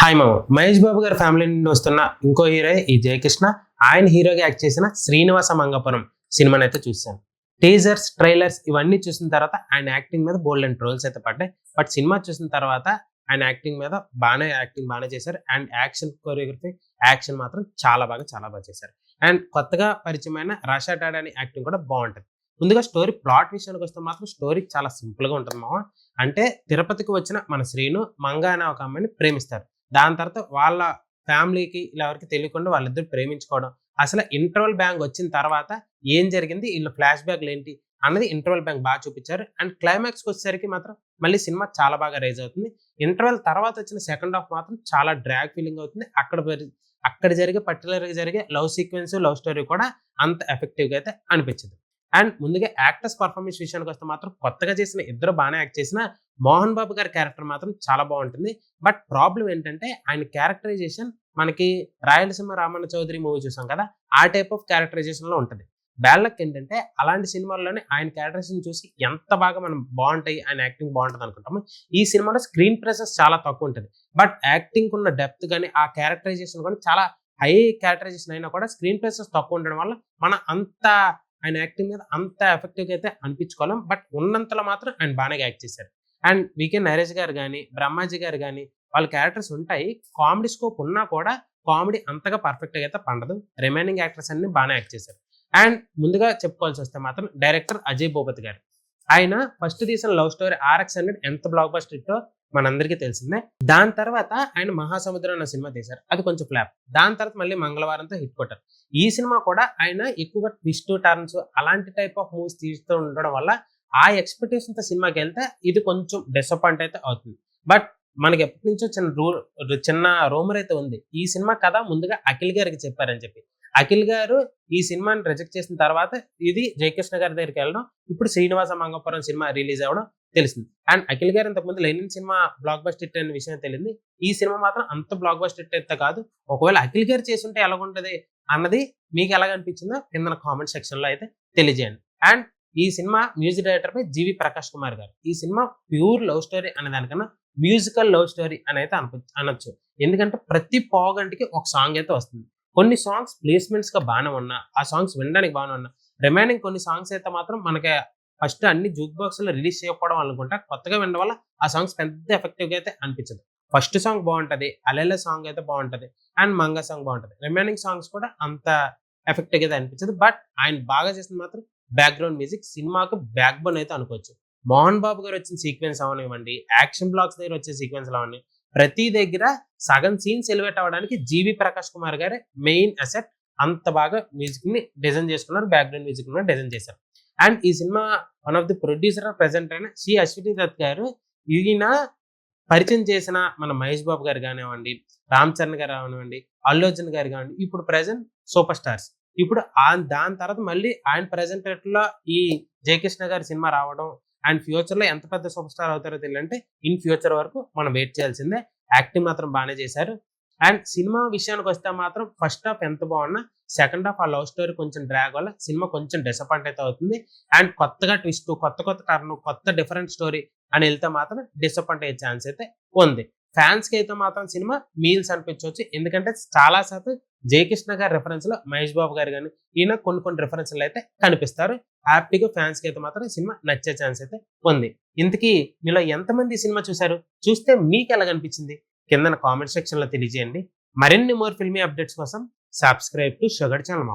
Hi మామ. మహేష్ బాబు గారి family నుండి వస్తున్న ఇంకో హీరో ఈ జయకృష్ణ. ఆయన హీరోగా యాక్ట్ చేసిన శ్రీనివాస మంగపురం సినిమాని అయితే చూశాను. టీజర్స్, ట్రైలర్స్ ఇవన్నీ చూసిన తర్వాత ఆయన యాక్టింగ్ మీద బోల్డ్ అండ్ ట్రోల్స్ అయితే పడ్డాయి. బట్ సినిమా చూసిన తర్వాత ఆయన యాక్టింగ్ మీద బాగానే చేశారు. అండ్ యాక్షన్ కొరియోగ్రఫీ, యాక్షన్ మాత్రం చాలా బాగా చేశారు. అండ్ కొత్తగా పరిచయమైన రాషా టాడాని యాక్టింగ్ కూడా బాగుంటుంది. ముందుగా స్టోరీ ప్లాట్ విషయానికి వస్తే మాత్రం స్టోరీ చాలా సింపుల్ గా ఉంటుంది మామ. అంటే తిరుపతికి వచ్చిన మన శ్రీను మంగ అనే ఒక అమ్మాయిని ప్రేమిస్తారు. దాని తర్వాత వాళ్ళ ఫ్యామిలీకి ఇలా ఎవరికి తెలియకుండా వాళ్ళిద్దరు ప్రేమించుకోవడం, అసలు ఇంటర్వల్ బ్యాంక్ వచ్చిన తర్వాత ఏం జరిగింది, వీళ్ళు ఫ్లాష్ బ్యాక్లు ఏంటి అన్నది ఇంటర్వల్ బ్యాంక్ బాగా చూపించారు. అండ్ క్లైమాక్స్కి వచ్చేసరికి మాత్రం మళ్ళీ సినిమా చాలా బాగా రైజ్ అవుతుంది. ఇంటర్వల్ తర్వాత వచ్చిన సెకండ్ హాఫ్ మాత్రం చాలా డ్రాగ్ ఫీలింగ్ అవుతుంది. అక్కడ పర్టికులర్గా జరిగే లవ్ సీక్వెన్స్, లవ్ స్టోరీ కూడా అంత ఎఫెక్టివ్గా అయితే అనిపించదు. అండ్ ముందుగా యాక్టర్స్ పర్ఫార్మెన్స్ విషయానికి వస్తే మాత్రం కొత్తగా చేసిన ఇద్దరు బాగానే యాక్ట్ చేసిన మోహన్ బాబు గారి క్యారెక్టర్ మాత్రం చాలా బాగుంటుంది. బట్ ప్రాబ్లం ఏంటంటే ఆయన క్యారెక్టరైజేషన్ మనకి రాయలసీమ రామన్న చౌదరి మూవీ చూసాం కదా, ఆ టైప్ ఆఫ్ క్యారెక్టరైజేషన్ లో ఉంటుంది. బ్యాలక్ ఏంటంటే అలాంటి సినిమాల్లోనే ఆయన క్యారెక్టరైజేషన్ చూసి ఎంత బాగా మనం బాగుంటాయి, ఆయన యాక్టింగ్ బాగుంటుంది అనుకుంటాము. ఈ సినిమాలో స్క్రీన్ ప్రెసెన్స్ చాలా తక్కువ ఉంటుంది. బట్ యాక్టింగ్ ఉన్న డెప్త్ కానీ ఆ క్యారెక్టరైజేషన్ కానీ చాలా హై క్యారెక్టరైజేషన్ అయినా కూడా స్క్రీన్ ప్రెసెన్స్ తక్కువ ఉండడం వల్ల మన అంత ఆయన యాక్టింగ్ మీద అంత ఎఫెక్టివ్గా అయితే అనిపించుకోలేం. బట్ ఉన్నంతలో మాత్రం ఆయన బాగానే యాక్ట్ చేశారు. అండ్ వికే నరేష్ గారు కానీ, బ్రహ్మాజీ గారు కానీ వాళ్ళ క్యారెక్టర్స్ ఉంటాయి. కామెడీ స్కోప్ ఉన్నా కూడా కామెడీ అంతగా పర్ఫెక్ట్గా అయితే పండదు. రిమైనింగ్ యాక్టర్స్ అన్ని బాగానే యాక్ట్ చేశారు. అండ్ ముందుగా చెప్పుకోవాల్సి వస్తే మాత్రం డైరెక్టర్ అజయ్ భూపతి గారు. ఆయన ఫస్ట్ తీసిన లవ్ స్టోరీ RX 100 ఎంత బ్లాక్ బస్టర్ హిట్టో మనందరికీ తెలిసిందే. దాని తర్వాత ఆయన మహాసముద్రం అన్న సినిమా తీశారు, అది కొంచెం ఫ్లాప్. దాని తర్వాత మళ్ళీ మంగళవారంతో హిట్ కొట్టారు. ఈ సినిమా కూడా ఆయన ఎక్కువగా ట్విస్ట్, టర్న్స్ అలాంటి టైప్ ఆఫ్ మూవీస్ తీస్తూ ఉండడం వల్ల ఆ ఎక్స్పెక్టేషన్ తో సినిమాకి వెళ్తే ఇది కొంచెం డిసప్పాయింట్ అయితే అవుతుంది. బట్ మనకి ఎప్పటి నుంచో చిన్న రూమర్ అయితే ఉంది, ఈ సినిమా కథ ముందుగా అఖిల్ గారికి చెప్పారని చెప్పి. అఖిల్ గారు ఈ సినిమాని రిజెక్ట్ చేసిన తర్వాత ఇది జయకృష్ణ గారి దగ్గరికి వెళ్ళడం, ఇప్పుడు శ్రీనివాస మంగపురం సినిమా రిలీజ్ అవ్వడం తెలిసింది. అండ్ అఖిల్ గారు ఇంతకుముందు లెనిన్ సినిమా బ్లాక్ బస్టర్ హిట్ అనే విషయం తెలిసింది. ఈ సినిమా మాత్రం అంత బ్లాక్ బస్టర్ హిట్ అయితే కాదు. ఒకవేళ అఖిల్ గారు చేసుంటే ఎలాగుంటది అన్నది మీకు ఎలాగ అనిపించిందో కింద కామెంట్ సెక్షన్ లో అయితే తెలియజేయండి. అండ్ ఈ సినిమా మ్యూజిక్ డైరెక్టర్ పై జీవి ప్రకాష్ కుమార్ గారు. ఈ సినిమా ప్యూర్ లవ్ స్టోరీ అనే దానికన్నా మ్యూజికల్ లవ్ స్టోరీ అని అయితే అనొచ్చు. ఎందుకంటే ప్రతి పావుగంటకి ఒక సాంగ్ అయితే వస్తుంది. కొన్ని సాంగ్స్ ప్లేస్మెంట్స్ గా బాగానే ఉన్నా, ఆ సాంగ్స్ వినడానికి బాగానే ఉన్నా, రిమైనింగ్ కొన్ని సాంగ్స్ అయితే మాత్రం మనకి ఫస్ట్ అన్ని జూక్ బాక్స్ లో రిలీజ్ చేయకపోవడం అనుకుంటా కొత్తగా వినడం వల్ల ఆ సాంగ్స్ పెద్ద ఎఫెక్టివ్ గా అయితే అనిపించదు. ఫస్ట్ సాంగ్ బాగుంటది, అలెల సాంగ్ అయితే బాగుంటది, అండ్ మంగ సాంగ్ బాగుంటది. రిమైనింగ్ సాంగ్స్ కూడా అంత ఎఫెక్టివ్ అయితే అనిపించదు. బట్ ఆయన బాగా చేసిన మాత్రం బ్యాక్గ్రౌండ్ మ్యూజిక్ సినిమాకు బ్యాక్ బోన్ అయితే అనుకోవచ్చు. మోహన్ బాబు గారు వచ్చిన సీక్వెన్స్ అవనివ్వండి, యాక్షన్ బ్లాక్స్ దగ్గర వచ్చే సీక్వెన్స్ అవన్నీ, ప్రతి దగ్గర సగం సీన్స్ ఎలివేట్ అవ్వడానికి జీవి ప్రకాష్ కుమార్ గారే మెయిన్ అసెట్. అంత బాగా మ్యూజిక్ ని డిజైన్ చేసుకున్నారు, బ్యాక్గ్రౌండ్ మ్యూజిక్ ని డిజైన్ చేశారు. అండ్ ఈ cinema one of the producer present అయిన సి అశ్విని దత్ గారు. ఈయన పరిచయం చేసిన మన మహేష్ బాబు గారు కానివ్వండి, రామ్ చరణ్ గారు కానివ్వండి, అల్లు అర్జున్ గారు కానివ్వండి, ఇప్పుడు ప్రెసెంట్ సూపర్ స్టార్స్. ఇప్పుడు దాని తర్వాత మళ్ళీ ఆయన ప్రెసెంట్ లో ఈ జయకృష్ణ గారి సినిమా రావడం, అండ్ ఫ్యూచర్ లో ఎంత పెద్ద సూపర్ స్టార్ అవుతారో తెలియంటే ఇన్ ఫ్యూచర్ వరకు మనం వెయిట్ చేయాల్సిందే. యాక్టింగ్ మాత్రం బాగానే చేశారు. అండ్ సినిమా విషయానికి వస్తే మాత్రం ఫస్ట్ హాఫ్ ఎంత బాగున్నా సెకండ్ హాఫ్ ఆ లవ్ స్టోరీ కొంచెం డ్రాగ్ వల్ల సినిమా కొంచెం డిసప్పాయింట్ అయితే అవుతుంది. అండ్ కొత్తగా ట్విస్ట్, కొత్త టర్న్, కొత్త డిఫరెంట్ స్టోరీ అని వెళ్తే మాత్రం డిసప్పాయింట్ అయ్యే ఛాన్స్ అయితే ఉంది. ఫ్యాన్స్ కి అయితే మాత్రం సినిమా మీల్స్ అనిపించవచ్చు. ఎందుకంటే చాలా శాతం జయకృష్ణ గారి రెఫరెన్స్ లో మహేష్ బాబు గారు కానీ ఈయన కొన్ని రెఫరెన్స్లు అయితే కనిపిస్తారు. హ్యాపీగా ఫ్యాన్స్ కి అయితే మాత్రం సినిమా నచ్చే ఛాన్స్ అయితే ఉంది. ఇంతకీ మీలో ఎంతమంది ఈ సినిమా చూశారు? చూస్తే మీకు ఎలా అనిపించింది కింద కామెంట్ సెక్షన్ లో తెలియజేయండి. మరిన్ని మోర్ ఫిల్మీ అప్డేట్స్ కోసం సబ్స్క్రైబ్ టు షుగర్ ఛానల్.